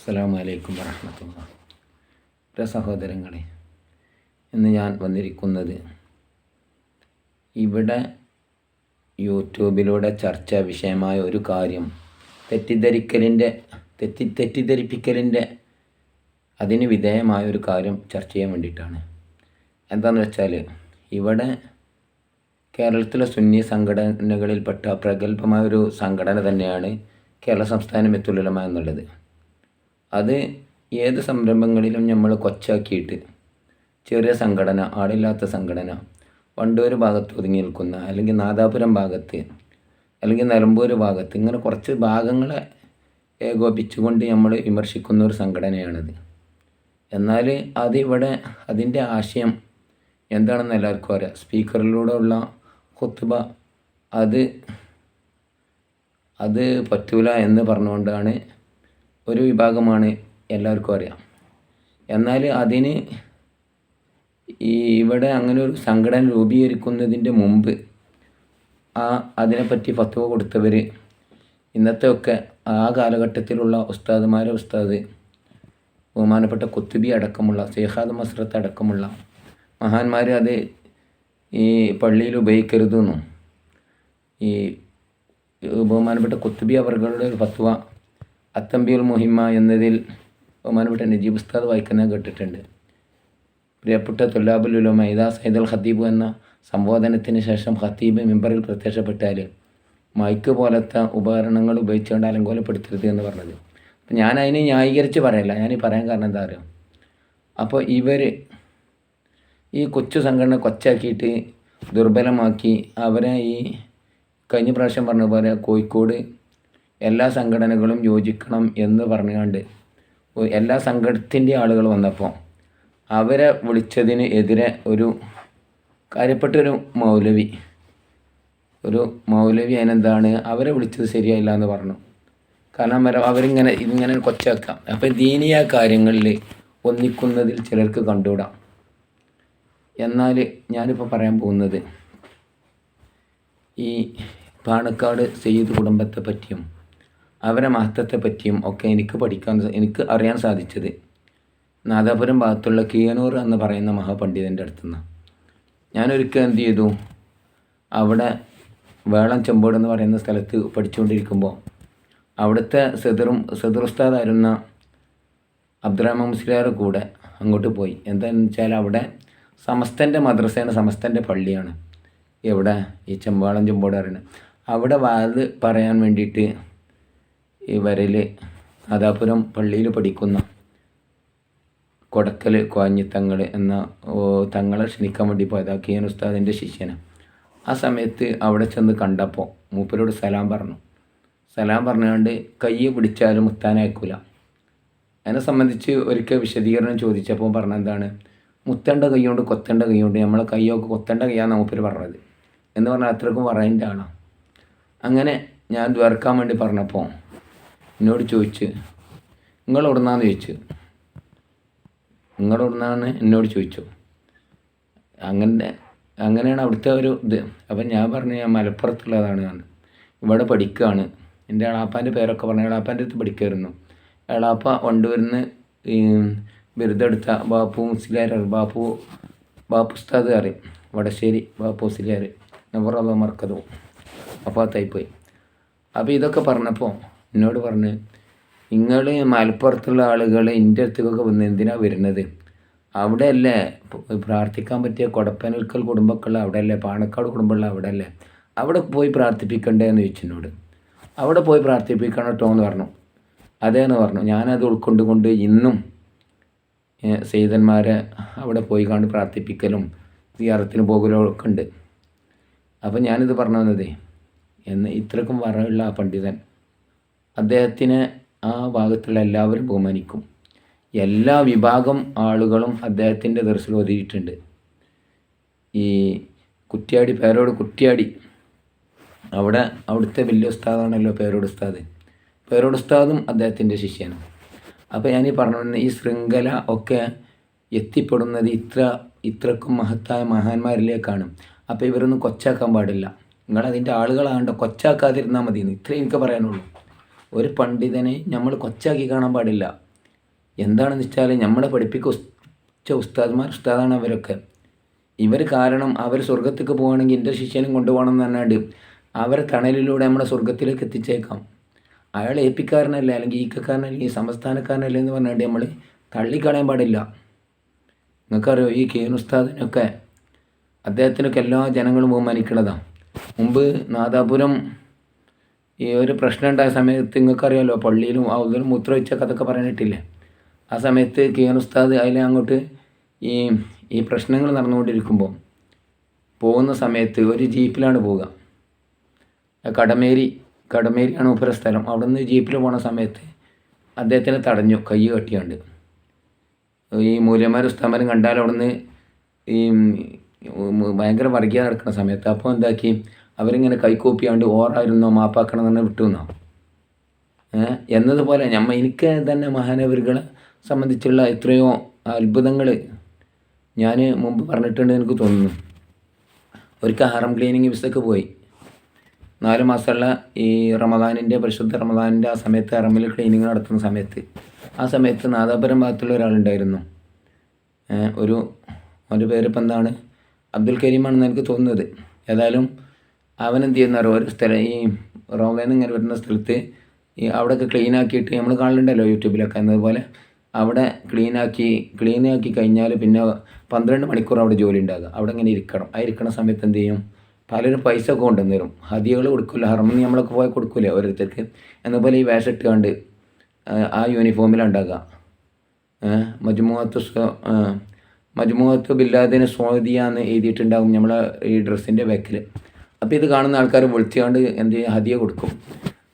അസ്സലാമു അലൈക്കും വറഹ്മത്തുള്ളാഹി. പ്രിയ സഹോദരങ്ങളെ, ഇന്ന് ഞാൻ വന്നിരിക്കുന്നത് ഇവിടെ യൂട്യൂബിലൂടെ ചർച്ചാ വിഷയമായ ഒരു കാര്യം തെറ്റിദ്ധരിപ്പിക്കലിൻ്റെ അതിന് വിധേയമായ ഒരു കാര്യം ചർച്ച ചെയ്യാൻ വേണ്ടിയിട്ടാണ്. എന്താണെന്ന് വെച്ചാൽ, ഇവിടെ കേരളത്തിലെ സുന്നി സംഘടനകളിൽപ്പെട്ട പ്രഗത്ഭമായ ഒരു സംഘടന തന്നെയാണ് കേരള സംസ്ഥാന ജമിഅത്തുൽ ഉലമ എന്നുള്ളത്. അത് ഏത് സംരംഭങ്ങളിലും നമ്മൾ കൊച്ചാക്കിയിട്ട് ചെറിയ സംഘടന, ആളില്ലാത്ത സംഘടന, വണ്ടൂർ ഭാഗത്ത് ഒതുങ്ങി നിൽക്കുന്ന, അല്ലെങ്കിൽ നാദാപുരം ഭാഗത്ത്, അല്ലെങ്കിൽ നിലമ്പൂർ ഭാഗത്ത്, ഇങ്ങനെ കുറച്ച് ഭാഗങ്ങളെ ഏകോപിച്ചുകൊണ്ട് നമ്മൾ വിമർശിക്കുന്ന ഒരു സംഘടനയാണിത്. എന്നാൽ അതിവിടെ അതിൻ്റെ ആശയം എന്താണെന്ന് എല്ലാവർക്കും അറിയാം. സ്പീക്കറിലൂടെ ഉള്ള ഖുത്ബ അത് പറ്റൂല എന്ന് പറഞ്ഞുകൊണ്ടാണ് ഒരു വിഭാഗമാണ്, എല്ലാവർക്കും അറിയാം. എന്നാൽ അതിന് ഇവിടെ അങ്ങനെ ഒരു സംഘടന രൂപീകരിക്കുന്നതിൻ്റെ മുമ്പ് അതിനെപ്പറ്റി ഫത്വ കൊടുത്തവർ, ഇന്നത്തെ ഒക്കെ ആ കാലഘട്ടത്തിലുള്ള ഉസ്താദ് ബഹുമാനപ്പെട്ട കുത്തുബി അടക്കമുള്ള, ശൈഖാദ് മസ്റത്ത് അടക്കമുള്ള മഹാന്മാർ അത് ഈ പള്ളിയിൽ ഉപയോഗിക്കരുതെന്നും, ഈ ബഹുമാനപ്പെട്ട കുത്തുബി അവരുടെ ഒരു ഫത്വ അത്തംബിയുൽ മുഹിമ്മ എന്നതിൽ ബഹുമാനപ്പെട്ട നജീബ് ഉസ്താദ് വായിക്കുന്നത് കേട്ടിട്ടുണ്ട്. പ്രിയപ്പെട്ട തുല്ലാബുൽ ഉലമ ഇദാ സയ്യിദുൽ ഖതീബ് എന്ന സംബോധനത്തിന് ശേഷം ഖതീബ് മിമ്പറിൽ പ്രത്യക്ഷപ്പെട്ടാൽ മൈക്ക് പോലത്തെ ഉപകരണങ്ങൾ ഉപയോഗിച്ചുകൊണ്ട് അലങ്കോലപ്പെടുത്തരുത് എന്ന് പറഞ്ഞത്. അപ്പം ഞാൻ അതിനെ ന്യായീകരിച്ച് പറയല്ല, ഞാൻ പറയാൻ കാരണം എന്താ അറിയാം. അപ്പോൾ ഇവർ ഈ കൊച്ചു സംഘടന കൊച്ചാക്കിയിട്ട് ദുർബലമാക്കി അവരെ ഈ കഴിഞ്ഞ പ്രാവശ്യം പറഞ്ഞ പോലെ കോഴിക്കോട് എല്ലാ സംഘടനകളും യോജിക്കണം എന്ന് പറഞ്ഞുകൊണ്ട് എല്ലാ സംഘടനത്തിൻ്റെ ആളുകൾ വന്നപ്പോൾ അവരെ വിളിച്ചതിന് എതിരെ ഒരു കാര്യപ്പെട്ടൊരു മൗലവി അതിനെന്താണ്, അവരെ വിളിച്ചത് ശരിയായില്ല എന്ന് പറഞ്ഞു. കാരണം ഇതിങ്ങനെ കൊച്ചാക്കാം. അപ്പോൾ ദീനീയ കാര്യങ്ങളിൽ ഒന്നിക്കുന്നതിൽ ചിലർക്ക് കണ്ടുകൂടാം. എന്നാൽ ഞാനിപ്പോൾ പറയാൻ പോകുന്നത് ഈ പാണക്കാട് സയ്യിദ് കുടുംബത്തെ പറ്റിയും അവരെ മഹത്വത്തെ പറ്റിയും ഒക്കെ എനിക്ക് അറിയാൻ സാധിച്ചത് നാദാപുരം ഭാഗത്തുള്ള കീയനൂർ എന്ന് പറയുന്ന മഹാപണ്ഡിതൻ്റെ അടുത്തുനിന്ന്. ഞാനൊരിക്കൽ എന്ത് ചെയ്തു, അവിടെ വേളം ചെമ്പോട് എന്ന് പറയുന്ന സ്ഥലത്ത് പഠിച്ചുകൊണ്ടിരിക്കുമ്പോൾ അവിടുത്തെ സദർ ഉസ്താദായിരുന്ന അബ്ദുറഹ്മാൻ മുസ്ലിയാർ കൂടെ അങ്ങോട്ട് പോയി. എന്താണെന്ന് വെച്ചാൽ അവിടെ സമസ്തൻ്റെ മദ്രസയാണ്, സമസ്തൻ്റെ പള്ളിയാണ്. എവിടെ ഈ ചെമ്പോട് പറയുന്നത്, അവിടെ വാത് പറയാൻ വേണ്ടിയിട്ട് ഇവരിൽ നാദാപുരം പള്ളിയിൽ പഠിക്കുന്ന കൊടക്കൽ കോഞ്ഞിത്തങ്ങൾ എന്ന തങ്ങളെ ക്ഷണിക്കാൻ വേണ്ടി പോയത് കീയൻ ഉസ്താദിൻ്റെ ശിഷ്യന്. ആ സമയത്ത് അവിടെ ചെന്ന് കണ്ടപ്പോൾ മൂപ്പരോട് സലാം പറഞ്ഞുകൊണ്ട് കൈ പിടിച്ചാലും മുത്താനയക്കൂല. അതിനെ സംബന്ധിച്ച് ഒരിക്കൽ വിശദീകരണം ചോദിച്ചപ്പോൾ പറഞ്ഞെന്താണ്, മുത്തേണ്ട കൈകൊണ്ട് കൊത്തേണ്ട കൈകൊണ്ട്, നമ്മളെ കൈയൊക്കെ കൊത്തേണ്ട കൈയാണ് മൂപ്പര് പറഞ്ഞത് എന്ന് പറഞ്ഞാൽ അത്രക്കും പറയേണ്ട ആളാണ്. അങ്ങനെ ഞാൻ ദ്വാരക്കാൻ വേണ്ടി പറഞ്ഞപ്പോൾ എന്നോട് ചോദിച്ച് നിങ്ങളെവിടുന്നാന്ന് എന്നോട് ചോദിച്ചു. അങ്ങനെയാണ് അവിടുത്തെ ഒരു ഇത്. അപ്പം ഞാൻ പറഞ്ഞു, ഞാൻ മലപ്പുറത്തുള്ളതാണ്, ഇവിടെ പഠിക്കുകയാണ്. എൻ്റെ എളാപ്പാൻ്റെ പേരൊക്കെ പറഞ്ഞു, എളാപ്പാൻ്റെ അടുത്ത് പഠിക്കുമായിരുന്നു. എളാപ്പ വണ്ടൂരിന്ന് ബിരുദെടുത്ത ബാപ്പു മുസ്ലിയാർ, ബാപ്പു ഉസ്താദ് അറിയും, വടശ്ശേരി ബാപ്പു മുസ്ലിയാർ നവറല്ല മർക്കതും അപ്പാത്തായിപ്പോയി. അപ്പോൾ ഇതൊക്കെ പറഞ്ഞപ്പോൾ എന്നോട് പറഞ്ഞ്, നിങ്ങൾ മലപ്പുറത്തുള്ള ആളുകൾ എൻ്റെ അടുത്തേക്കൊക്കെ വന്ന് എന്തിനാണ് വരുന്നത്? അവിടെയല്ലേ പ്രാർത്ഥിക്കാൻ പറ്റിയ കൊടപ്പനൽക്കൽ കുടുംബക്കുള്ള അവിടെയല്ലേ, പാണക്കാട് കുടുംബമുള്ള അവിടെയല്ലേ, അവിടെ പോയി പ്രാർത്ഥിപ്പിക്കണ്ടേ എന്ന് ചോദിച്ചു എന്നോട്. അവിടെ പോയി പ്രാർത്ഥിപ്പിക്കണം കേട്ടോ എന്ന് പറഞ്ഞു. അതേന്ന് പറഞ്ഞു. ഞാനത് ഉൾക്കൊണ്ടുകൊണ്ട് ഇന്നും സെയ്തന്മാരെ അവിടെ പോയി കണ്ട് പ്രാർത്ഥിപ്പിക്കലും സിയാറത്തിന് പോകലും ഒക്കെ ഉണ്ട്. അപ്പം ഞാനിത് പറഞ്ഞു വന്നതേ, ഇത്രക്കും വറയുള്ള ആ പണ്ഡിതൻ, അദ്ദേഹത്തിനെ ആ ഭാഗത്തുള്ള എല്ലാവരും ബഹുമാനിക്കും. എല്ലാ വിഭാഗം ആളുകളും അദ്ദേഹത്തിൻ്റെ ദർശനം ഒതുങ്ങിയിട്ടുണ്ട്. ഈ കുറ്റ്യാടി, പേരോട് കുറ്റ്യാടി, അവിടുത്തെ വലിയ ഉസ്താദാണല്ലോ പേരോട് ഉസ്താദും അദ്ദേഹത്തിൻ്റെ ശിഷ്യനാണ്. അപ്പോൾ ഞാനീ പറഞ്ഞു, ഈ ശൃംഖല ഒക്കെ എത്തിപ്പെടുന്നത് ഇത്രക്കും മഹത്തായ മഹാന്മാരിലേക്കാണ്. അപ്പോൾ ഇവരൊന്നും കൊച്ചാക്കാൻ പാടില്ല. നിങ്ങളതിൻ്റെ ആളുകളാകണ്ട, കൊച്ചാക്കാതിരുന്നാൽ മതി. ഇത്രയും എനിക്ക് പറയാനുള്ളൂ. ഒരു പണ്ഡിതനെ നമ്മൾ കൊച്ചാക്കി കാണാൻ പാടില്ല. എന്താണെന്ന് വെച്ചാൽ നമ്മളെ പഠിപ്പിച്ച ഉസ്താദാണ് അവരൊക്കെ. ഇവർ കാരണം അവർ സ്വർഗത്തേക്ക് പോകുകയാണെങ്കിൽ എൻ്റെ ശിഷ്യനും കൊണ്ടുപോകണം എന്ന് പറഞ്ഞാണ്ട് അവരെ തണലിലൂടെ നമ്മളെ സ്വർഗത്തിലേക്ക് എത്തിച്ചേക്കാം. അയാൾ ഏപ്പിക്കാരനല്ല, അല്ലെങ്കിൽ ഈക്കക്കാരനല്ല, ഈ സംസ്ഥാനക്കാരനല്ല എന്ന് പറഞ്ഞാണ്ട് നമ്മൾ തള്ളിക്കളയാൻ പാടില്ല. നിങ്ങൾക്കറിയോ, ഈ കെ ഉസ്താദിനൊക്കെ അദ്ദേഹത്തിനൊക്കെ എല്ലാ ജനങ്ങളും ബഹുമാനിക്കുന്നതാണ്. മുമ്പ് നാദാപുരം ഈ ഒരു പ്രശ്നം ഉണ്ടായ സമയത്ത് നിങ്ങൾക്കറിയാമല്ലോ, പള്ളിയിലും അതിലും മൂത്രമൊഴിച്ച കഥയൊക്കെ പറയാനിട്ടില്ലേ. ആ സമയത്ത് കെ ഉസ്താദ് അതിൽ അങ്ങോട്ട് ഈ പ്രശ്നങ്ങൾ നടന്നുകൊണ്ടിരിക്കുമ്പോൾ പോകുന്ന സമയത്ത് ഒരു ജീപ്പിലാണ് പോവുക. കടമേരിയാണ് മൂപ്പര സ്ഥലം. അവിടെ നിന്ന് ജീപ്പിൽ പോണ സമയത്ത് അദ്ദേഹത്തിനെ തടഞ്ഞു, കൈ കെട്ടിയാണ്ട്. ഈ മൂല്യന്മാരും ഉസ്താന്മാരും കണ്ടാൽ അവിടെ നിന്ന് ഈ ഭയങ്കര വർഗീയത നടക്കുന്ന സമയത്ത് അപ്പോൾ എന്താക്കി, അവരിങ്ങനെ കൈക്കൂപ്പിയാണ്ട് ഓറായിരുന്നോ മാപ്പാക്കണം എന്ന് വിട്ടു എന്നോ എന്നതുപോലെ എനിക്ക് തന്നെ മഹാനവരുകളെ സംബന്ധിച്ചുള്ള എത്രയോ അത്ഭുതങ്ങൾ ഞാൻ മുമ്പ് പറഞ്ഞിട്ടുണ്ട് എനിക്ക് തോന്നുന്നു. ഒരിക്കൽ ഹറം ക്ലീനിങ് വിസക്ക് പോയി. 4 മാസമുള്ള ഈ പരിശുദ്ധ റമദാനിൻ്റെ ആ സമയത്ത് ഹറമിൽ ക്ലീനിങ് നടത്തുന്ന സമയത്ത് ആ സമയത്ത് നാദാപുരം ഭാഗത്തുള്ള ഒരാളുണ്ടായിരുന്നു. ഒരു പേരിപ്പോൾ എന്താണ്, അബ്ദുൽ കരീമാണെന്ന് എനിക്ക് തോന്നുന്നത്. ഏതായാലും അവനെന്ത് ചെയ്യുന്നറിയോ, ഒരു സ്ഥലം ഈ റോമയിൽ നിന്ന് ഇങ്ങനെ വരുന്ന സ്ഥലത്ത് അവിടെയൊക്കെ ക്ലീനാക്കിയിട്ട് നമ്മൾ കാണലുണ്ടല്ലോ യൂട്യൂബിലൊക്കെ, എന്നതുപോലെ അവിടെ ക്ലീനാക്കി കഴിഞ്ഞാൽ പിന്നെ 12 മണിക്കൂർ അവിടെ ജോലി ഉണ്ടാകുക. അവിടെ ഇങ്ങനെ ഇരിക്കണം. ആ ഇരിക്കണ സമയത്ത് എന്ത് ചെയ്യും, പലരും പൈസ ഒക്കെ കൊണ്ടുവന്ന് തരും, ഹദിയകൾ കൊടുക്കില്ല. ഹറമിൽ നമ്മളൊക്കെ പോയി കൊടുക്കില്ലേ ഓരോരുത്തർക്ക്. എന്നതുപോലെ ഈ വേഷം ഇട്ടുകൊണ്ട് ആ യൂണിഫോമിലുണ്ടാകുക. മജ്മുഅത്ത് ബില്ലാദിന് സ്വാദിയ എന്ന് എഴുതിയിട്ടുണ്ടാകും നമ്മളെ ഈ ഡ്രസ്സിൻ്റെ ബാക്കിൽ. അപ്പോൾ ഇത് കാണുന്ന ആൾക്കാർ വിളിച്ചുകൊണ്ട് എന്ത് ചെയ്യും, ഹദിയ കൊടുക്കും.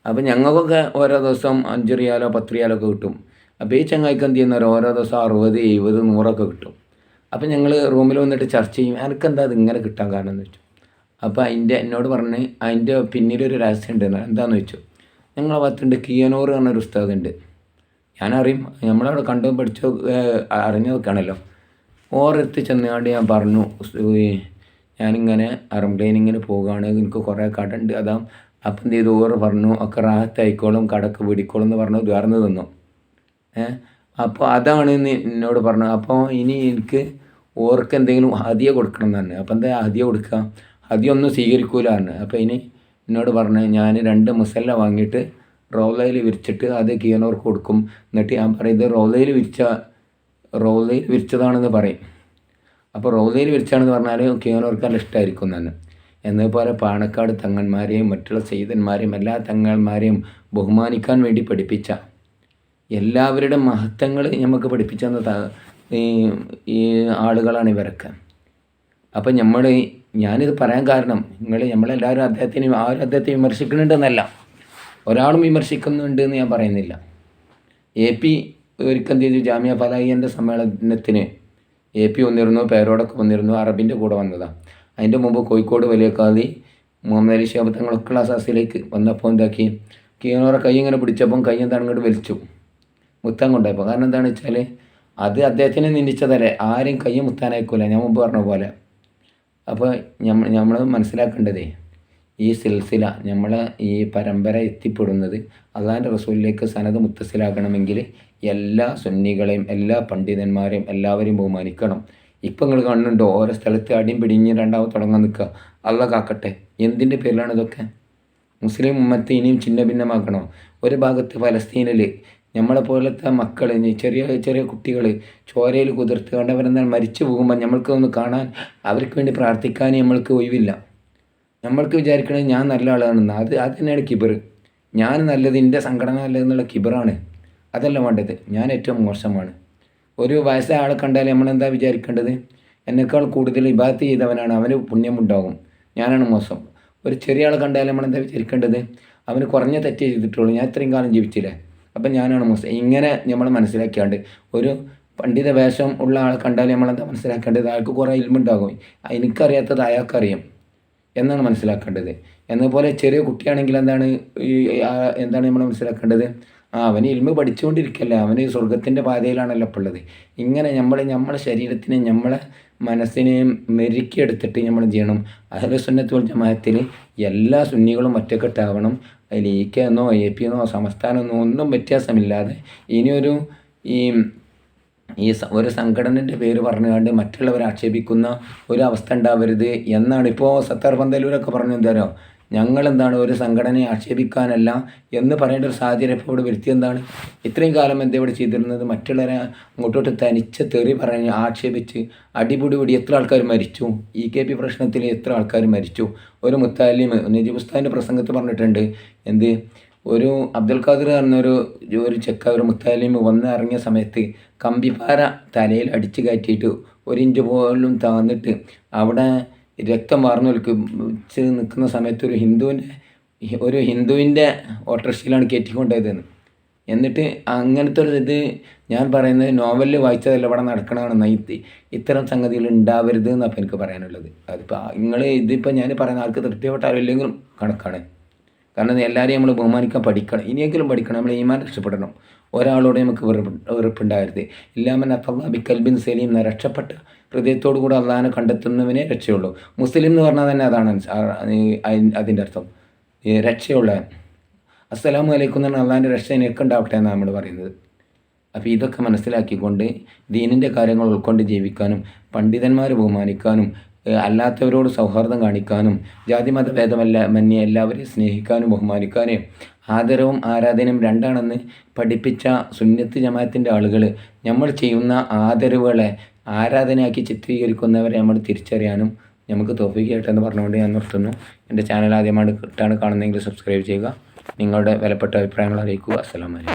അപ്പോൾ ഞങ്ങൾക്കൊക്കെ ഓരോ ദിവസം 5 റിയാലോ 10 റിയാലോ ഒക്കെ കിട്ടും. അപ്പോൾ ഈ ചങ്ങായിക്ക് എന്ത് ചെയ്യുന്നവർ ഓരോ ദിവസം 60, 70, 100 കിട്ടും. അപ്പോൾ ഞങ്ങൾ റൂമിൽ വന്നിട്ട് ചർച്ച ചെയ്യും, എനിക്കെന്താ അത് ഇങ്ങനെ കിട്ടാൻ കാരണം എന്ന് വെച്ചു. അപ്പോൾ എന്നോട് പറഞ്ഞ് അതിൻ്റെ പിന്നിലൊരു രഹസ്യം ഉണ്ട്. എന്താണെന്ന് വെച്ചു, ഞങ്ങളെ ഭാഗത്തുണ്ട് കിയനൂർ പറഞ്ഞൊരു ഉസ്താദുണ്ട്. ഞാനറിയും, നമ്മളവിടെ കണ്ടു പഠിച്ചോ അറിഞ്ഞതൊക്കെയാണല്ലോ. ഓരോരുത്തർ ചെന്നുകൊണ്ട് ഞാൻ പറഞ്ഞു, ഞാനിങ്ങനെ ഹറം ക്ലീനിങ്ങിന് പോവുകയാണ്, എനിക്ക് കുറേ കട ഉണ്ട്, അതാ. അപ്പം എന്ത് ചെയ്തു, ഓറ് പറഞ്ഞു ഒക്കെ റാഹത്തായിക്കോളും, കടക്ക് പിടിക്കോളും എന്ന് പറഞ്ഞു ഉദാഹരണം തന്നു. അപ്പോൾ അതാണ് എന്നോട് പറഞ്ഞത്. അപ്പോൾ ഇനി എനിക്ക് ഓർക്ക് എന്തെങ്കിലും ഹദിയ കൊടുക്കണം എന്ന് പറഞ്ഞു. അപ്പോൾ എന്താ ഹദിയ കൊടുക്കുക, ഹദിയ ഒന്നും സ്വീകരിക്കൂല പറഞ്ഞു. അപ്പോൾ ഇനി എന്നോട് പറഞ്ഞു, ഞാൻ 2 മുസല്ല വാങ്ങിയിട്ട് റോളയിൽ വിരിച്ചിട്ട് അത് കിയനോർക്ക് കൊടുക്കും. എന്നിട്ട് ഞാൻ പറയും, ഇത് റോളയിൽ വിരിച്ചതാണെന്ന് പറയും. അപ്പോൾ റോളയിൽ വിരിച്ചാണെന്ന് പറഞ്ഞാൽ കിയനോർക്ക് നല്ല ഇഷ്ടമായിരിക്കും എന്നാണ്. എന്നതുപോലെ പാണക്കാട് തങ്ങന്മാരെയും മറ്റുള്ള സയ്യിദന്മാരെയും എല്ലാ തങ്ങന്മാരെയും ബഹുമാനിക്കാൻ വേണ്ടി പഠിപ്പിച്ച എല്ലാവരുടെ മഹത്വങ്ങൾ നമുക്ക് പഠിപ്പിച്ചു തന്ന ഈ ആളുകളാണ് ഇവരൊക്കെ. അപ്പം ഞാനിത് പറയാൻ കാരണം, നമ്മളെല്ലാവരും അദ്ദേഹത്തെ വിമർശിക്കുന്നുണ്ടെന്നല്ല, ഒരാളും വിമർശിക്കുന്നുണ്ട് എന്ന് ഞാൻ പറയുന്നില്ല. AP ഒരിക്കൽ എന്ത് ചെയ്തു, ജാമിയ ഫലാഹിയൻ്റെ സമ്മേളനത്തിന് AP വന്നിരുന്നു, പേരോടൊക്കെ വന്നിരുന്നു, അറബിൻ്റെ കൂടെ വന്നതാണ്. അതിൻ്റെ മുമ്പ് കോഴിക്കോട് വലിയ ഖാദി മുഹമ്മദ് അലി ശിഹാബ് തങ്ങളൊക്കെ അസാസിലേക്ക് വന്നപ്പോൾ എന്താക്കി, കിയനോറെ കൈ ഇങ്ങനെ പിടിച്ചപ്പം കൈ എന്താണ് ഇങ്ങോട്ട് വലിച്ചു, മുത്താൻ കൊണ്ടുപോയപ്പോൾ. കാരണം എന്താണെന്ന് വെച്ചാൽ അത് അദ്ദേഹത്തിനെ നിന്ദിച്ചതല്ലേ, ആരെയും കൈ മുത്താനായിക്കൂല, ഞാൻ മുമ്പ് പറഞ്ഞ പോലെ. അപ്പോൾ നമ്മൾ മനസ്സിലാക്കേണ്ടതേ, ഈ സിൽസില നമ്മളെ ഈ പരമ്പര എത്തിപ്പെടുന്നത് അള്ളാഹിൻ്റെ റസൂലിലേക്ക് സനത് മുത്തസിലാകണമെങ്കിൽ എല്ലാ സുന്നികളെയും എല്ലാ പണ്ഡിതന്മാരെയും എല്ലാവരെയും ബഹുമാനിക്കണം. ഇപ്പം നിങ്ങൾ കാണുന്നുണ്ടോ, ഓരോ സ്ഥലത്ത് അടിയും പിടിഞ്ഞ് രണ്ടാമത് തുടങ്ങാൻ നിൽക്കുക. അള്ളാഹ് കാക്കട്ടെ. എന്തിൻ്റെ പേരിലാണ് ഇതൊക്കെ? മുസ്ലിം ഉമ്മത്ത് ഇനിയും ഛിന്ന ഭിന്നമാക്കണോ? ഒരു ഭാഗത്ത് ഫലസ്തീനിൽ നമ്മളെ പോലത്തെ മക്കൾ, ചെറിയ ചെറിയ കുട്ടികൾ ചോരയിൽ കുതിർത്ത് കണ്ടവരെന്നാൽ മരിച്ചു പോകുമ്പോൾ നമ്മൾക്ക് ഒന്ന് കാണാൻ, അവർക്ക് വേണ്ടി പ്രാർത്ഥിക്കാൻ നമ്മൾക്ക് ഒഴിവില്ല. നമ്മൾക്ക് വിചാരിക്കണത് ഞാൻ നല്ല ആളാണെന്ന്. അത് തന്നെയാണ് കിബർ. ഞാൻ നല്ലത്, എൻ്റെ സംഘടന നല്ലതെന്നുള്ള കിബറാണ്. അതല്ല വേണ്ടത്. ഞാൻ ഏറ്റവും മോശമാണ്. ഒരു വയസ്സായ ആളെ കണ്ടാൽ നമ്മളെന്താ വിചാരിക്കേണ്ടത്, എന്നെക്കാൾ കൂടുതൽ ഇബാദത്ത് ചെയ്തവനാണ്, അവന് പുണ്യമുണ്ടാകും, ഞാനാണ് മോശം. ഒരു ചെറിയ ആളെ കണ്ടാൽ നമ്മളെന്താ വിചാരിക്കേണ്ടത്, അവന് കുറഞ്ഞ തെറ്റ് ചെയ്തിട്ടുള്ളൂ, ഞാൻ ഇത്രയും കാലം ജീവിച്ചില്ലേ, അപ്പം ഞാനാണ് മോശം. ഇങ്ങനെ നമ്മൾ മനസ്സിലാക്കിയാണ്ട് ഒരു പണ്ഡിത വേഷം ഉള്ള ആളെ കണ്ടാൽ നമ്മളെന്താ മനസ്സിലാക്കേണ്ടത്, അയാൾക്ക് കുറേ ഇൽമുണ്ടാകും, എനിക്കറിയാത്തത് അയാൾക്കറിയാം എന്നാണ് മനസ്സിലാക്കേണ്ടത്. എന്നപോലെ ചെറിയ കുട്ടിയാണെങ്കിൽ എന്താണ് നമ്മൾ മനസ്സിലാക്കേണ്ടത്, അവന് ഇൽമ് പഠിച്ചുകൊണ്ടിരിക്കല്ലേ, അവന് സ്വർഗത്തിൻ്റെ പാതയിലാണല്ലോ ഇപ്പോൾ ഉള്ളത്. ഇങ്ങനെ നമ്മളെ ശരീരത്തിനെ നമ്മളെ മനസ്സിനെയും മെരുക്കിയെടുത്തിട്ട് നമ്മൾ ചെയ്യണം. അഹ്ലു സുന്നത്ത് വൽ ജമാഅത്തിൽ എല്ലാ സുന്നികളും ഒറ്റക്കെട്ടാവണം. അതിൽ EK എന്നോ AP എന്നോ സംസ്ഥാനമെന്നോ ഒന്നും വ്യത്യാസമില്ലാതെ ഇനിയൊരു ഒരു സംഘടനൻ്റെ പേര് പറഞ്ഞുകൊണ്ട് മറ്റുള്ളവരെ ആക്ഷേപിക്കുന്ന ഒരു അവസ്ഥ ഉണ്ടാവരുത് എന്നാണ് ഇപ്പോൾ സത്താർ പന്തലൂരൊക്കെ പറഞ്ഞു. എന്താണോ ഞങ്ങളെന്താണ് ഒരു സംഘടനയെ ആക്ഷേപിക്കാനല്ല എന്ന് പറയേണ്ട ഒരു സാഹചര്യം ഇപ്പോൾ ഇവിടെ വരുത്തി. എന്താണ് ഇത്രയും കാലം എന്താ ഇവിടെ ചെയ്തിരുന്നത്? മറ്റുള്ളവരെ അങ്ങോട്ടോട്ട് തനിച്ച തെറി പറഞ്ഞ് ആക്ഷേപിച്ച് അടിപിടി എത്ര ആൾക്കാർ മരിച്ചു? EKP പ്രശ്നത്തിൽ എത്ര ആൾക്കാർ മരിച്ചു? ഒരു മുത്താലിം നജീബ് ഉസ്താദിൻ്റെ പ്രസംഗത്ത് പറഞ്ഞിട്ടുണ്ട്. എന്ത് ഒരു അബ്ദുൽ ഖാദർ പറഞ്ഞൊരു ചെക്ക ഒരു മുത്താലിം വന്ന് ഇറങ്ങിയ സമയത്ത് കമ്പിപ്പാര തലയിൽ അടിച്ച് കയറ്റിയിട്ട് 1 ഇഞ്ച് പോലും താന്നിട്ട് അവിടെ രക്തം വാർന്നൊലിച്ച് നിൽക്കുന്ന സമയത്ത് ഒരു ഹിന്ദുവിൻ്റെ ഓട്ടോറിക്ഷയിലാണ് കയറ്റിക്കൊണ്ടുപോയതെന്ന്. എന്നിട്ട് അങ്ങനത്തെ ഒരു ഇത് ഞാൻ പറയുന്നത് നോവലിൽ വായിച്ചതല്ല, ഇവിടെ നടക്കണമെന്ന്. ഇത്തരം സംഗതികൾ ഉണ്ടാവരുത് എന്നപ്പോൾ എനിക്ക് പറയാനുള്ളത്. അതിപ്പോൾ ഇതിപ്പോൾ ഞാൻ പറയുന്ന ആൾക്ക് തൃപ്തിപ്പെട്ടാലും ഇല്ലെങ്കിലും കണക്കാണ്. കാരണം എല്ലാവരെയും നമ്മൾ ബഹുമാനിക്കാൻ പഠിക്കണം. ഇനിയെങ്കിലും പഠിക്കണം. നമ്മൾ ഈമാൻ രക്ഷപ്പെടണം. ഒരാളോട് നമുക്ക് വെറുപ്പുണ്ടാകരുത്. ഇല്ലാമൻ അത്തല്ലാ ബി കൽബിൻ സലീം എന്ന രക്ഷപ്പെട്ട ഹൃദയത്തോടു കൂടെ അള്ളാഹിനെ കണ്ടെത്തുന്നവനെ രക്ഷയുള്ളൂ. മുസ്ലിം എന്ന് പറഞ്ഞാൽ തന്നെ അതാണ് അതിൻ്റെ അർത്ഥം, രക്ഷയുള്ള. അസ്സലാമു അലൈക്കും എന്ന് പറഞ്ഞാൽ അള്ളാഹിൻ്റെ രക്ഷ എനിക്കുണ്ടാവട്ടെ എന്നാണ് നമ്മൾ പറയുന്നത്. അപ്പോൾ ഇതൊക്കെ മനസ്സിലാക്കിക്കൊണ്ട് ദീനിൻ്റെ കാര്യങ്ങൾ ഉൾക്കൊണ്ട് ജീവിക്കാനും പണ്ഡിതന്മാർ ബഹുമാനിക്കാനും അല്ലാത്തവരോട് സൗഹാർദ്ദം കാണിക്കാനും ജാതിമത ഭേദമന്യേ എല്ലാവരെയും സ്നേഹിക്കാനും ബഹുമാനിക്കാനും ആദരവും ആരാധനയും രണ്ടാണെന്ന് പഠിപ്പിച്ച സുന്നത്ത് ജമാഅത്തിൻ്റെ ആളുകൾ നമ്മൾ ചെയ്യുന്ന ആദരവുകളെ ആരാധനയാക്കി ചിത്രീകരിക്കുന്നവരെ നമ്മൾ തിരിച്ചറിയാനും നമുക്ക് തൗഫീഖ് ചെയ്യട്ടെ എന്ന് പറഞ്ഞുകൊണ്ട് ഞാൻ നിർത്തുന്നു. എൻ്റെ ചാനൽ ആദ്യമായിട്ടാണ് കാണുന്നതെങ്കിൽ സബ്സ്ക്രൈബ് ചെയ്യുക. നിങ്ങളുടെ വിലപ്പെട്ട അഭിപ്രായങ്ങൾ അറിയിക്കുക. അസ്സലാമു അലൈക്കും.